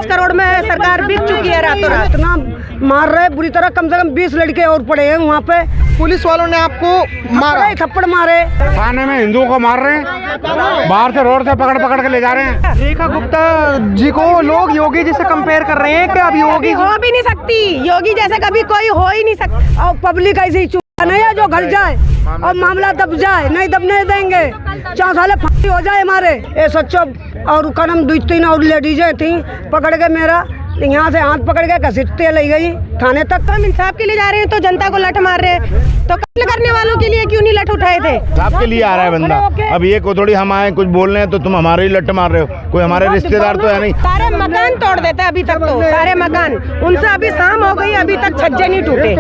5 करोड़ में सरकार बिक चुकी है रातों रात। इतना मार रहे बुरी तरह, कम से कम 20 लड़के और पड़े हैं वहाँ पे। पुलिस वालों ने आपको मारा? थप्पड़ मारे। थाने में हिंदुओं को मार रहे हैं, बाहर से रोड से पकड़ पकड़ के ले जा रहे हैं। रेखा गुप्ता जी को लोग योगी जी से कंपेयर कर रहे हैं कि अब योगी हो भी नहीं सकती, योगी जैसे कभी कोई हो ही नहीं सकता। और पब्लिक ऐसे ही चुप नहीं है जो घर जाए और मामला दब जाए, नहीं दबने देंगे। 4 साल फांसी हो जाए हमारे। ये सच्चो और कदम 2-3 और लेडीजें थी, पकड़ के मेरा यहाँ से हाथ पकड़ के घसीटते ले गई थाने तक। हम इंसाफ के लिए जा रहे हैं तो जनता को लठ मार रहे हैं, तो कत्ल करने वालों के लिए क्यों नहीं लठ उठाए थे? आपके लिए आ रहा है बंदा। अब ये को थोड़ी हम आए कुछ बोल रहे हैं तो तुम हमारे ही लठ मार रहे हो। कोई हमारे रिश्तेदार तो है नहीं। सारे मकान तोड़ देते अभी तक, तो सारे मकान उनसे अभी शाम हो गई, अभी तक छज्जे नहीं टूटे।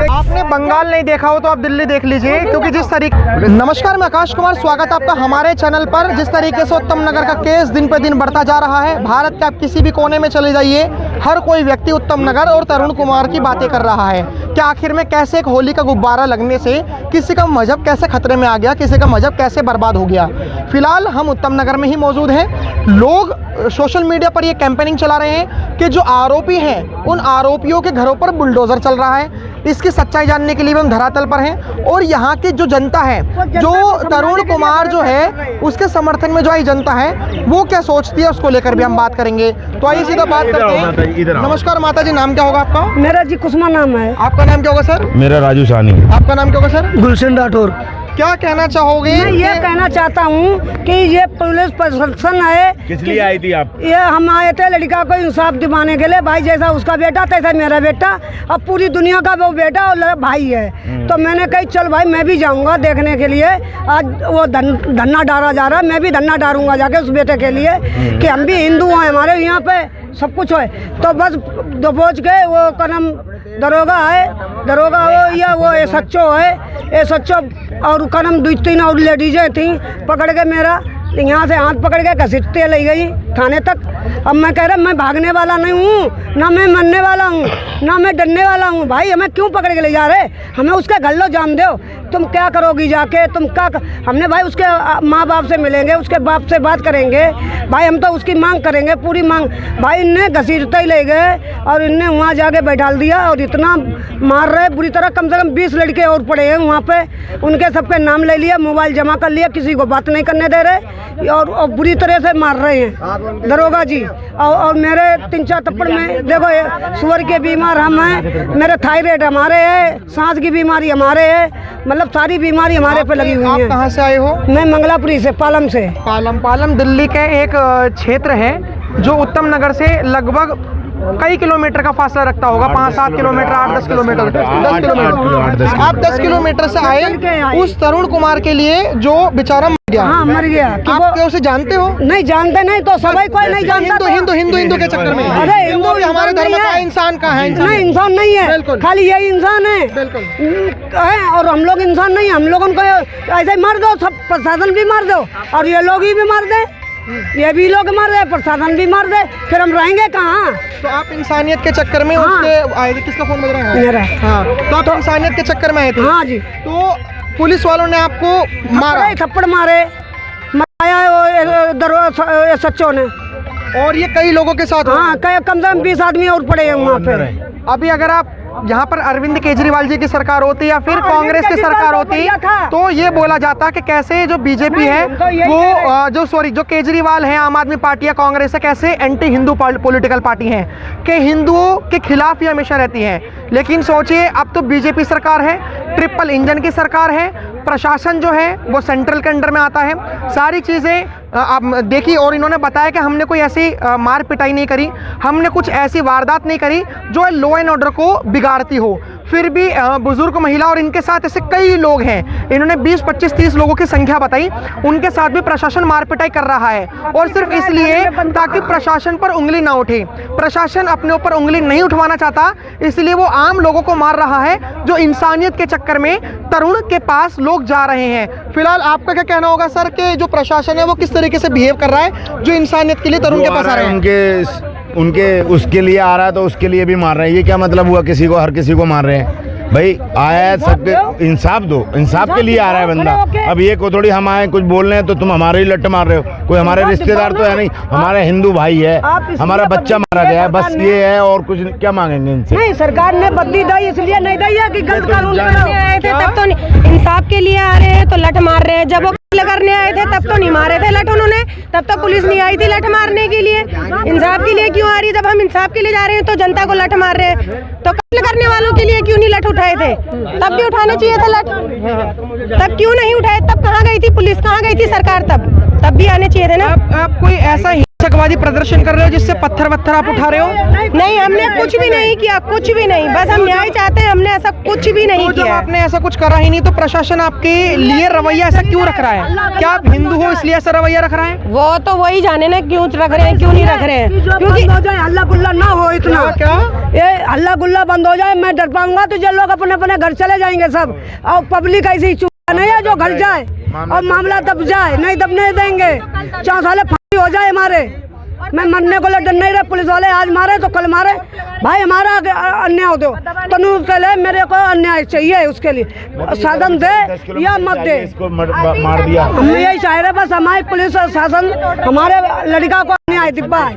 आपने बंगाल नहीं देखा हो तो आप दिल्ली देख लीजिए, क्योंकि जिस तरीके। नमस्कार, मैं आकाश कुमार, स्वागत है आपका हमारे चैनल पर। जिस तरीके से उत्तम नगर का केस दिन पे दिन बढ़ता जा रहा है, भारत के आप किसी भी कोने में चले जाइए, हर कोई व्यक्ति उत्तम नगर और तरुण कुमार की बातें कर रहा है कि आखिर में कैसे एक होली का गुब्बारा लगने से किसी का मजहब कैसे खतरे में आ गया, किसी का मजहब कैसे बर्बाद हो गया। फिलहाल हम उत्तम नगर में ही मौजूद हैं। लोग सोशल मीडिया पर ये कैंपेनिंग चला रहे हैं कि जो आरोपी हैं उन आरोपियों के घरों पर बुलडोजर चल रहा है। इसकी सच्चाई जानने के लिए भी हम धरातल पर हैं और यहाँ की जो जनता है, जो तरुण कुमार जो है उसके समर्थन में जो आई जनता है वो क्या सोचती है, उसको लेकर भी हम बात करेंगे। तो आइए सीधा बात करते हैं। नमस्कार माता जी, नाम क्या होगा आपका? मेरा जी कुसुमा नाम है। आपका नाम क्या होगा सर? मेरा राजू सानी। आपका नाम क्या होगा सर? गुलशन राठौर। क्या कहना चाहोगे? मैं ये कहना चाहता हूँ कि ये पुलिस प्रशासन है। किस लिए आई थी आप? ये हम आए थे लड़का को इंसाफ दिलाने के लिए। भाई जैसा उसका बेटा तैसा मेरा बेटा, अब पूरी दुनिया का वो बेटा और भाई है। तो मैंने कही चल भाई मैं भी जाऊंगा देखने के लिए। आज वो धन्ना डाला जा रहा है, मैं भी धन्ना डालूंगा जाके उस बेटे के लिए कि हम भी हिंदू हैं, हमारे यहाँ पे सब कुछ है। तो बस दबोच के वो कदम दरोगा है, दरोगा हो या वो SHO है, SHO और कदम 2-3 और लेडीजें थी, पकड़ के मेरा यहाँ से हाथ पकड़ के घसीटते ले गई थाने तक। अब मैं कह रहा मैं भागने वाला नहीं हूँ, ना मैं मरने वाला हूँ, ना मैं डरने वाला हूँ। भाई हमें क्यों पकड़ के ले जा रहे? हमें उसका गल्लो जान दो, तुम क्या करोगी जाके, तुम क्या हमने भाई उसके माँ बाप से मिलेंगे, उसके बाप से बात करेंगे भाई, हम तो उसकी मांग करेंगे, पूरी मांग। भाई इनने घसीटते ही ले गए और इनने वहाँ जाके बैठाल दिया और इतना मार रहे बुरी तरह, कम से कम 20 लड़के और पड़े हैं वहाँ पे। उनके सबके नाम ले लिया, मोबाइल जमा कर लिया, किसी को बात नहीं करने दे रहे और बुरी तरह से मार रहे हैं दरोगा जी। और मेरे 3-4 थप्पड़ में देखो, शुगर के बीमार हम हैं, मेरे थायराइड हमारे है, सांस की बीमारी हमारे है, मतलब सारी बीमारी हमारे पे लगी हुई है। आप कहाँ से आए हो? मैं मंगलापुरी से, पालम से। पालम दिल्ली के एक क्षेत्र है जो उत्तम नगर से लगभग कई किलोमीटर का फासला रखता होगा, 5-7 किलोमीटर, 8-10 किलोमीटर, 10 किलोमीटर। आप 10 किलोमीटर से आए उस तरुण कुमार के लिए जो बेचारा मर गया। हाँ मर गया। आप क्या उसे जानते हो? नहीं जानते, नहीं तो सभी कोई नहीं जानता। हिंदू के चक्कर में। अरे हिंदू हमारे धर्म का इंसान कहाँ है? नहीं इंसान नहीं है, खाली यही इंसान है। बिल्कुल। और हम लोग इंसान नहीं, हम लोगों को ऐसे मार दो, सब प्रशासन भी मार दो और ये लोग भी मार दे, ये भी लोग मार दे, प्रशासन भी मार दे, फिर हम रहेंगे कहाँ? तो आप इंसानियत के चक्कर में उसके आए थे? किसका फोन बज रहा है? मेरा। हाँ, तो आप इंसानियत के चक्कर में आए थे? हाँ जी। तो पुलिस वालों ने आपको मारा? थप्पड़ मारे, SHO ने। और ये कई लोगों के साथ? हाँ कम से कम 20 आदमी और पड़े हैं वहाँ पे। अभी अगर आप यहाँ पर अरविंद केजरीवाल जी की सरकार होती या फिर कांग्रेस की सरकार होती तो ये बोला जाता कि कैसे जो बीजेपी है वो जो केजरीवाल है, आम आदमी पार्टी या कांग्रेस है, कैसे एंटी हिंदू पॉलिटिकल पार्टी हैं कि हिंदुओं के खिलाफ ही हमेशा रहती हैं। लेकिन सोचिए अब तो बीजेपी सरकार है, ट्रिपल इंजन की सरकार है, प्रशासन जो है वो सेंट्रल के अंडर में आता है, सारी चीज़ें आप देखिए। और इन्होंने बताया कि हमने कोई ऐसी मार पिटाई नहीं करी, हमने कुछ ऐसी वारदात नहीं करी जो लॉ एंड ऑर्डर को बिगाड़ती हो। फिर भी बुजुर्ग महिला और इनके साथ ऐसे कई लोग हैं, इन्होंने 20, 25, 30 लोगों की संख्या बताई, उनके साथ भी प्रशासन मार पिटाई कर रहा है। और सिर्फ इसलिए ताकि प्रशासन पर उंगली ना उठे। प्रशासन अपने ऊपर उंगली नहीं उठवाना चाहता, इसलिए वो आम लोगों को मार रहा है जो इंसानियत के चक्कर में तरुण के पास लोग जा रहे हैं। फिलहाल आपका क्या कहना होगा सर कि जो प्रशासन है वो किस तरीके से बिहेव कर रहा है जो इंसानियत के लिए तरुण के पास आ रहे हैं? उनके उसके लिए आ रहा है तो उसके लिए भी मार रहे हैं। ये क्या मतलब हुआ? किसी को हर किसी को मार रहे हैं? भाई आया है सबके इंसाफ दो, इंसाफ के लिए आ रहा है बंदा। अब ये को थोड़ी हम आए कुछ बोल रहे हैं तो तुम हमारे ही लट मार रहे हो। कोई हमारे रिश्तेदार तो है नहीं, हमारे हिंदू भाई है, हमारा बच्चा मारा गया है, बस ये है। और कुछ क्या मांगेंगे इनसे? नहीं, सरकार ने बदली दी इसलिए नहीं दी है कि गलत कानून आए थे तब तो इंसाफ के लिए आ रहे हैं तो लठ मार रहे हैं। जब वो करने आए थे तब तो नहीं मारे थे लठ उन्होंने, तब तो पुलिस नहीं आई थी लठ मारने के लिए। इंसाफ के लिए क्यों आ रही है? जब हम इंसाफ के लिए जा रहे हैं तो जनता को लठ मार रहे हैं, तो कत्ल करने वालों के लिए क्यों नहीं लठ उठाए थे? तब भी उठाने चाहिए था लठ, तब क्यों नहीं उठाए? तब कहाँ गई थी पुलिस, कहाँ गई थी सरकार? तब भी आने चाहिए थे ना। आप कोई ऐसा हिंसकवादी प्रदर्शन कर रहे हो जिससे पत्थर आप उठा रहे हो? नहीं, हमने कुछ भी नहीं किया, कुछ भी नहीं, बस हम न्याय चाहते हैं, हमने ऐसा कुछ भी नहीं जब किया। आपने ऐसा कुछ करा ही नहीं तो प्रशासन आपके लिए रवैया ऐसा क्यों रख रहा है? क्या आप हिंदू हो इसलिए ऐसा रवैया रख रहा है? वो तो वही जाने ना क्यों रख रहे हैं, क्यों नहीं रख रहे हैं। क्योंकि हो जाए हल्ला गुल्ला ना हो इतना। क्या ये हल्ला गुल्ला बंद हो जाए, मैं डर पाऊंगा तो जो लोग अपने अपने घर चले जाएंगे सब, और पब्लिक ऐसी चुप नहीं है जो घर जाए और मामला दब जाए, नहीं दबने देंगे। 4 साल फांसी हो जाए हमारे, मैं मरने को डर नहीं रहा। पुलिस वाले आज मारे तो कल मारे, भाई हमारा अन्याय हो दो तनु के लिए, मेरे को अन्याय चाहिए, उसके लिए साधन दे या मत दे। इसको मार दिया। हम यही चाह रहे बस, हमारी पुलिस और शासन हमारे लड़का को अन्याय दिखाए।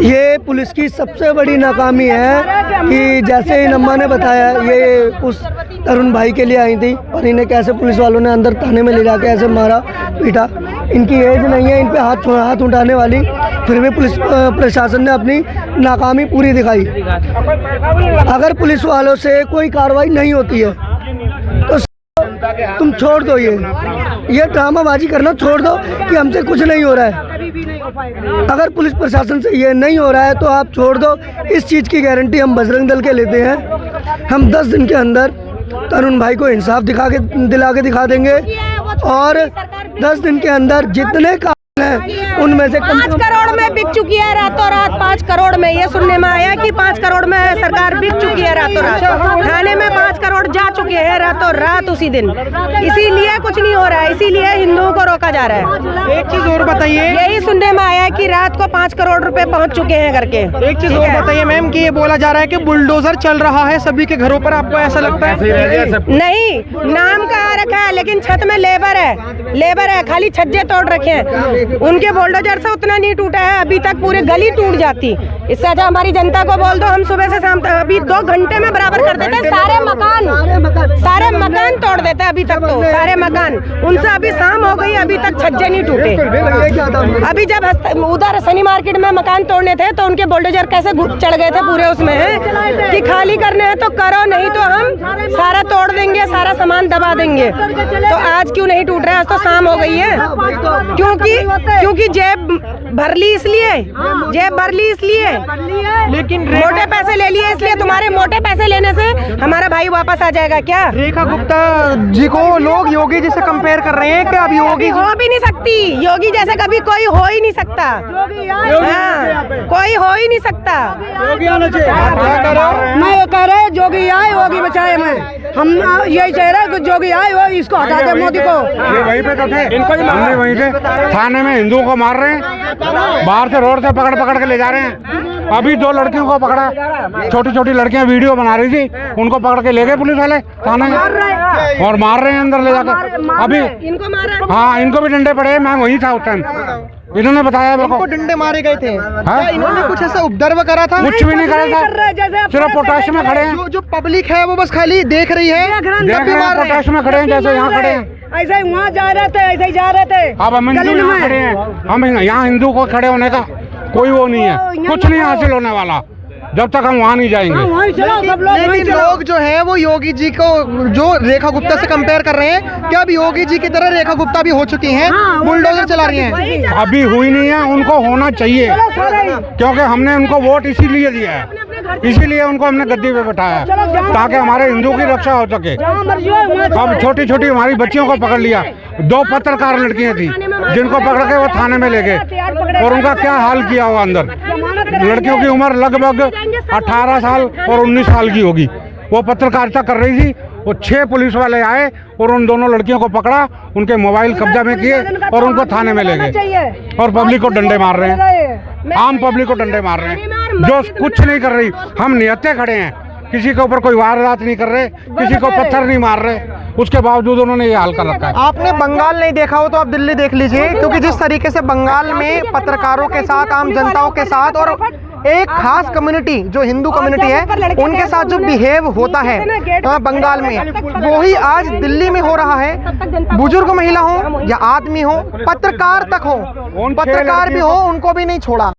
ये पुलिस की सबसे बड़ी नाकामी है कि जैसे ही नम्मा ने बताया, ये उस तरुण भाई के लिए आई थी और इन्हें कैसे पुलिस वालों ने अंदर थाने में ले जाके ऐसे मारा पीटा। इनकी एज नहीं है इन पे हाथ उठाने वाली, फिर भी पुलिस प्रशासन ने अपनी नाकामी पूरी दिखाई। अगर पुलिस वालों से कोई कार्रवाई नहीं होती है तो तुम छोड़ दो, ये ड्रामाबाजी करना छोड़ दो कि हमसे कुछ नहीं हो रहा है। अगर पुलिस प्रशासन से ये नहीं हो रहा है तो आप छोड़ दो। इस चीज़ की गारंटी हम बजरंग दल के लेते हैं। हम 10 दिन के अंदर तरुण भाई को इंसाफ दिला के दिखा देंगे और 10 दिन के अंदर जितने काम हैं उनमें से 5 करोड़ में बिक चुकी है रातों रात। 5 करोड़ में, ये सुनने में आया कि 5 करोड़ में सरकार बिक चुकी है रातों रात। थाने में 5 करोड़ जा चुके हैं रातों रात उसी दिन। इसीलिए कुछ नहीं हो रहा है, इसीलिए हिंदुओं को रोका जा रहा है। एक चीज और बताइए, यही सुनने में आया कि रात को 5 करोड़ रुपए पहुंच चुके हैं करके। एक चीज और बताइए मैम कि ये बोला जा रहा है कि बुलडोजर चल रहा है सभी के घरों पर, आपको ऐसा लगता है? नहीं, नाम का आ रखा है लेकिन छत में लेबर है, खाली छज्जे तोड़ रखे हैं। उनके बुलडोजर से उतना नहीं टूटा है अभी तक, पूरी गली टूट जाती। इससे अच्छा हमारी जनता को बोल दो, हम सुबह से शाम तक अभी 2 घंटे में बराबर कर देते हैं। सारे मकान तोड़ देते हैं अभी तक, तो सारे मकान। उनसे अभी शाम हो गई, अभी तक छज्जे नहीं टूटे। अभी जब उधर शनि मार्केट में मकान तोड़ने थे तो उनके बुलडोजर कैसे चढ़ गए थे पूरे उसमें कि खाली करने हैं तो करो, नहीं तो हम सारा तोड़ देंगे, सारा सामान दबा देंगे। तो आज क्यों नहीं टूट रहा है? आज तो शाम हो गई है। क्योंकि जेब भर ली इसलिए, लेकिन मोटे पैसे ले लिए इसलिए। तुम्हारे मोटे पैसे लेने से हमारा भाई वापस आ जाएगा क्या? रेखा गुप्ता जी को लोग योगी जी से कंपेयर कर रहे हैं कि अब योगी हो भी नहीं सकती, योगी जैसे कभी कोई हो ही नहीं सकता। हाँ, कोई हो ही नहीं सकता। मैं ये कह रहे जोगी आए योगी बचाए। हम यही कह रहे हैं जोगी आए वो इसको हटा दे मोदी को। ये वहीं पे तो थे, हमने वहीं से थाने में हिंदुओं को मार रहे हैं, बाहर से रोड से पकड़ के ले जा रहे हैं। अभी 2 लड़कियों को पकड़ा, छोटी लड़कियां वीडियो बना रही थी, उनको पकड़ के ले गए पुलिस वाले थाने में और मार रहे हैं अंदर ले जाकर। अभी इनको मारा, हाँ, इनको भी डंडे पड़े। मैं वहीं था उस टाइम, इन्होंने बताया मेरे को। डंडे मारे गए थे? क्या इन्होंने कुछ ऐसा उपद्रव करा था? कुछ भी नहीं करा था, सिर्फ पोटाश में खड़े हैं। जो पब्लिक है वो बस खाली देख रही है, पोटाश में खड़े हैं, जैसे यहाँ खड़े हैं। ऐसे ही वहाँ जा रहे थे, ऐसे ही जा रहे थे। अब हम हिंदू यहाँ खड़े हैं, हम यहाँ हिंदू को खड़े होने का कोई वो नहीं है, कुछ नहीं हासिल होने वाला जब तक हम वहाँ नहीं जाएंगे। लेकिन लोग जो है वो योगी जी को जो रेखा गुप्ता से कंपेयर कर रहे हैं, क्या अब योगी जी की तरह रेखा गुप्ता भी हो चुकी हैं, बुलडोजर चला रही हैं? अभी हुई नहीं है, उनको होना चाहिए, क्योंकि हमने उनको वोट इसीलिए दिया है, इसीलिए उनको हमने गद्दी पे बैठाया ताकि हमारे हिंदू की रक्षा हो सके। अब छोटी हमारी बच्चियों को पकड़ लिया, 2 पत्रकार लड़कियां थी जिनको पकड़ के वो थाने में ले गए और उनका क्या हाल किया हुआ अंदर। लड़कियों की उम्र लगभग 18 साल और 19 साल की होगी। वो पत्रकारिता कर रही थी, वो 6 पुलिस वाले आए और उन दोनों लड़कियों को पकड़ा, उनके मोबाइल कब्जा में किए और उनको थाने में ले गए और पब्लिक को डंडे मार रहे हैं, आम पब्लिक को डंडे मार रहे हैं जो कुछ नहीं कर रही। हम निहत्ते खड़े हैं, किसी के ऊपर कोई वारदात नहीं कर रहे, किसी को पत्थर नहीं मार रहे, उसके बावजूद उन्होंने ये हाल कर रखा है। आपने बंगाल नहीं देखा हो तो आप दिल्ली देख लीजिए, क्योंकि जिस तरीके से बंगाल में पत्रकारों के साथ, आम जनताओं के साथ और एक खास कम्युनिटी जो हिंदू कम्युनिटी है उनके साथ जो बिहेव होता है बंगाल में, वो ही आज दिल्ली में हो रहा है। बुजुर्ग महिला हो या आदमी हो, पत्रकार तक हो, पत्रकार भी हो, उनको भी नहीं छोड़ा।